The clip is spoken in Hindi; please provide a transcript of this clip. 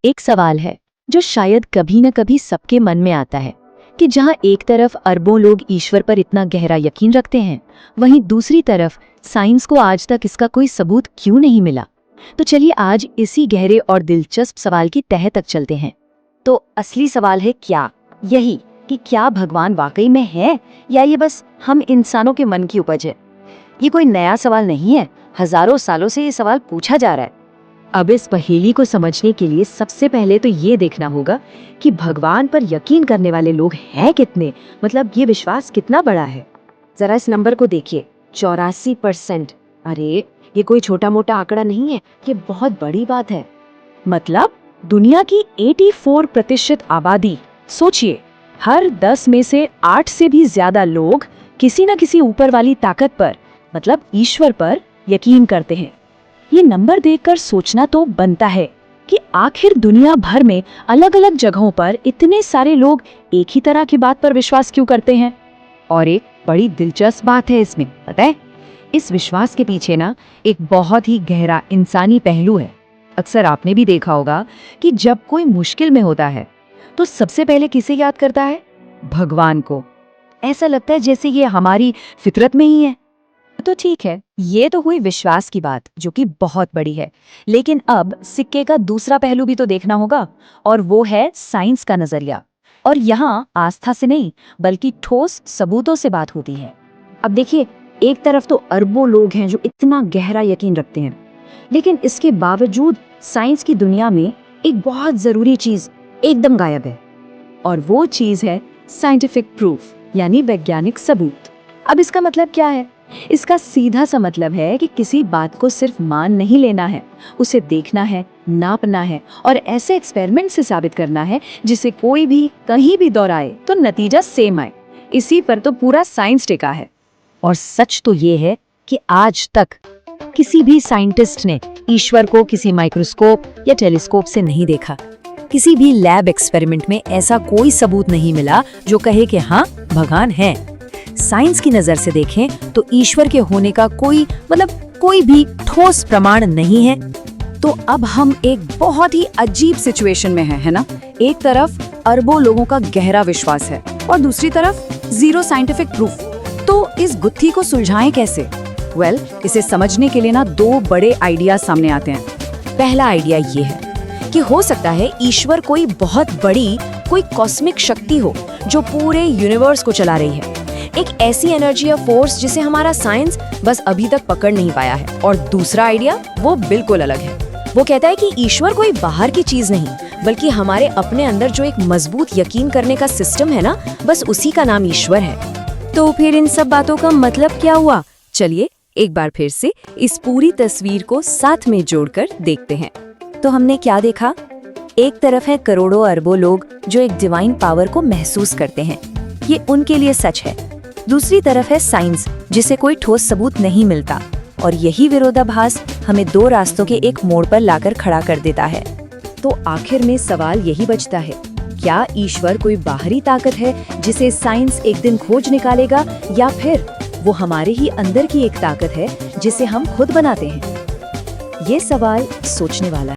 एक सवाल है जो शायद कभी न कभी सबके मन में आता है कि जहां एक तरफ अरबों लोग ईश्वर पर इतना गहरा यकीन रखते हैं, वहीं दूसरी तरफ साइंस को आज तक इसका कोई सबूत क्यों नहीं मिला। तो चलिए आज इसी गहरे और दिलचस्प सवाल की तह तक चलते हैं। तो असली सवाल है क्या, यही कि क्या भगवान वाकई में है या ये बस हम इंसानों के मन की उपज है। ये कोई नया सवाल नहीं है, हजारों सालों से ये सवाल पूछा जा रहा है। अब इस पहेली को समझने के लिए सबसे पहले तो ये देखना होगा कि भगवान पर यकीन करने वाले लोग हैं कितने, मतलब ये विश्वास कितना बड़ा है। जरा इस नंबर को देखिए, 84%। अरे ये कोई छोटा मोटा आंकड़ा नहीं है, ये बहुत बड़ी बात है। मतलब दुनिया की 84% आबादी, सोचिए हर 10 में से 8 से भी ज्यादा लोग किसी न किसी ऊपर वाली ताकत पर, मतलब ईश्वर पर यकीन करते हैं। ये नंबर देखकर सोचना तो बनता है कि आखिर दुनिया भर में अलग अलग जगहों पर इतने सारे लोग एक ही तरह की बात पर विश्वास क्यों करते हैं। और एक बड़ी दिलचस्प बात है इसमें, पता है, इस विश्वास के पीछे ना एक बहुत ही गहरा इंसानी पहलू है। अक्सर आपने भी देखा होगा कि जब कोई मुश्किल में होता है तो सबसे पहले किसे याद करता है? भगवान को। ऐसा लगता है जैसे ये हमारी फितरत में ही है। तो ठीक है, ये तो हुई विश्वास की बात जो कि बहुत बड़ी है, लेकिन अब सिक्के का दूसरा पहलू भी तो देखना होगा, और वो है साइंस का नजरिया। और यहाँ आस्था से नहीं बल्कि ठोस सबूतों से बात होती है। अब देखिए, एक तरफ तो अरबों लोग हैं जो इतना गहरा यकीन रखते हैं, लेकिन इसके बावजूद साइंस की दुनिया में एक बहुत जरूरी चीज एकदम गायब है, और वो चीज है साइंटिफिक प्रूफ, यानी वैज्ञानिक सबूत। अब इसका मतलब क्या है? इसका सीधा सा मतलब है कि किसी बात को सिर्फ मान नहीं लेना है, उसे देखना है, नापना है और ऐसे एक्सपेरिमेंट से साबित करना है जिसे कोई भी कहीं भी दोहराए तो नतीजा सेम आए। इसी पर तो पूरा साइंस टिका है। और सच तो ये है कि आज तक किसी भी साइंटिस्ट ने ईश्वर को किसी माइक्रोस्कोप या टेलीस्कोप से नहीं देखा। किसी भी लैब एक्सपेरिमेंट में ऐसा कोई सबूत नहीं मिला जो कहे कि हाँ, भगवान है। साइंस की नजर से देखें तो ईश्वर के होने का कोई भी ठोस प्रमाण नहीं है। तो अब हम एक बहुत ही अजीब सिचुएशन में है ना? एक तरफ अरबों लोगों का गहरा विश्वास है और दूसरी तरफ जीरो साइंटिफिक प्रूफ। तो इस गुत्थी को सुलझाएं कैसे? इसे समझने के लिए ना दो बड़े आइडिया सामने आते हैं। पहला आइडिया ये है कि हो सकता है ईश्वर कोई बहुत बड़ी, कोई कॉस्मिक शक्ति हो जो पूरे यूनिवर्स को चला रही है, एक ऐसी एनर्जी या फोर्स जिसे हमारा साइंस बस अभी तक पकड़ नहीं पाया है। और दूसरा आइडिया वो बिल्कुल अलग है। वो कहता है कि ईश्वर कोई बाहर की चीज नहीं, बल्कि हमारे अपने अंदर जो एक मजबूत यकीन करने का सिस्टम है ना, बस उसी का नाम ईश्वर है। तो फिर इन सब बातों का मतलब क्या हुआ? चलिए एक बार फिर से इस पूरी तस्वीर को साथ में जोड़कर देखते हैं। तो हमने क्या देखा? एक तरफ है करोड़ों अरबों लोग जो एक डिवाइन पावर को महसूस करते हैं, ये उनके लिए सच है। दूसरी तरफ है साइंस, जिसे कोई ठोस सबूत नहीं मिलता, और यही विरोधाभास हमें दो रास्तों के एक मोड़ पर लाकर खड़ा कर देता है। तो आखिर में सवाल यही बचता है, क्या ईश्वर कोई बाहरी ताकत है जिसे साइंस एक दिन खोज निकालेगा, या फिर वो हमारे ही अंदर की एक ताकत है जिसे हम खुद बनाते हैं? ये सवाल सोचने वाला